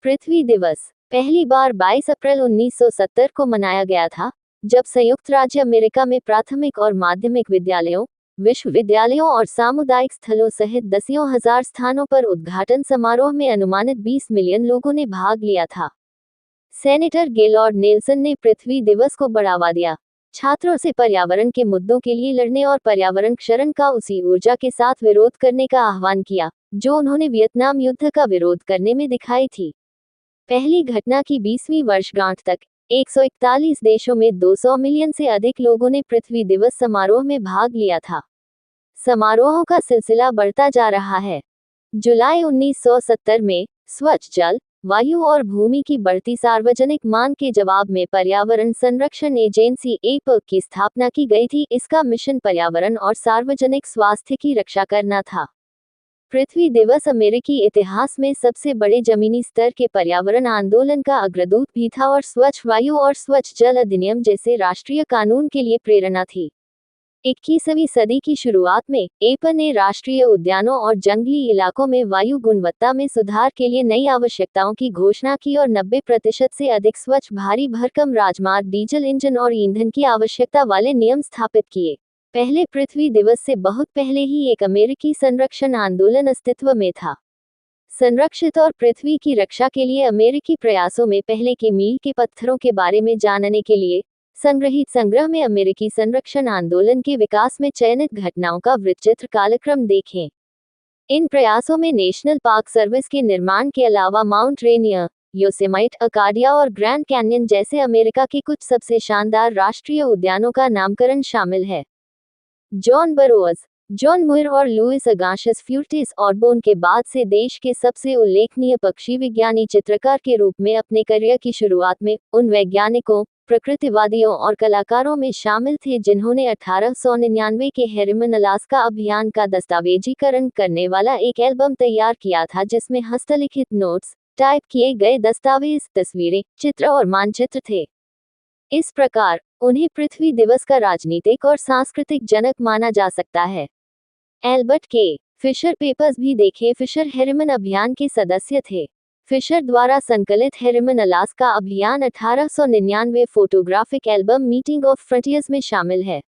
पृथ्वी दिवस पहली बार 22 अप्रैल 1970 को मनाया गया था, जब संयुक्त राज्य अमेरिका में प्राथमिक और माध्यमिक विद्यालयों, विश्वविद्यालयों और सामुदायिक स्थलों सहित दसियों हजार स्थानों पर उद्घाटन समारोह में अनुमानित 20 मिलियन लोगों ने भाग लिया था। सेनेटर गेलॉर्ड नेल्सन ने पृथ्वी दिवस को बढ़ावा दिया, छात्रों से पर्यावरण के मुद्दों के लिए लड़ने और पर्यावरण क्षरण का उसी ऊर्जा के साथ विरोध करने का आह्वान किया, जो उन्होंने वियतनाम युद्ध का विरोध करने में दिखाई थी। पहली घटना की 20वीं वर्षगांठ तक 141 देशों में 200 मिलियन से अधिक लोगों ने पृथ्वी दिवस समारोह में भाग लिया था। समारोहों का सिलसिला बढ़ता जा रहा है। जुलाई 1970 में स्वच्छ जल, वायु और भूमि की बढ़ती सार्वजनिक मांग के जवाब में पर्यावरण संरक्षण एजेंसी (एपीए) की स्थापना की गई थी। इसका मिशन पर्यावरण और सार्वजनिक स्वास्थ्य की रक्षा करना था। पृथ्वी दिवस अमेरिकी इतिहास में सबसे बड़े जमीनी स्तर के पर्यावरण आंदोलन का अग्रदूत भी था और स्वच्छ वायु और स्वच्छ जल अधिनियम जैसे राष्ट्रीय कानून के लिए प्रेरणा थी। 21वीं सदी की शुरुआत में एपीए ने राष्ट्रीय उद्यानों और जंगली इलाकों में वायु गुणवत्ता में सुधार के लिए नई आवश्यकताओं की घोषणा की और 90% से अधिक स्वच्छ भारी भरकम राजमार्ग, डीजल इंजन और ईंधन की आवश्यकता वाले नियम स्थापित किए। पहले पृथ्वी दिवस से बहुत पहले ही एक अमेरिकी संरक्षण आंदोलन अस्तित्व में था। संरक्षित और पृथ्वी की रक्षा के लिए अमेरिकी प्रयासों में पहले के मील के पत्थरों के बारे में जानने के लिए संग्रहित संग्रह में अमेरिकी संरक्षण आंदोलन के विकास में चयनित घटनाओं का वृत्तचित्र कालक्रम देखें। इन प्रयासों में नेशनल पार्क सर्विस के निर्माण के अलावा माउंट रेनियर, योसेमाइट, अकाडिया और ग्रैंड कैन्यन जैसे अमेरिका के कुछ सबसे शानदार राष्ट्रीय उद्यानों का नामकरण शामिल है। जॉन बरोअज, जॉन मुइर और लुइस अगाशियस फ्यूर्टिस ऑसबोर्न के बाद से देश के सबसे उल्लेखनीय पक्षी विज्ञानी चित्रकार के रूप में अपने करियर की शुरुआत में उन वैज्ञानिकों, प्रकृतिवादियों और कलाकारों में शामिल थे जिन्होंने 1899 के हेरिमन अलास्का अभियान का दस्तावेजीकरण करने वाला एक एल्बम तैयार किया था, जिसमें हस्तलिखित नोट्स, टाइप किए गए दस्तावेज, तस्वीरें, चित्र और मानचित्र थे। इस प्रकार उन्हें पृथ्वी दिवस का राजनीतिक और सांस्कृतिक जनक माना जा सकता है। एल्बर्ट के फिशर पेपर्स भी देखें। फिशर हेरिमन अभियान के सदस्य थे। फिशर द्वारा संकलित हेरिमन अलास्का अभियान 1899 photographic album meeting of frontiers में शामिल है।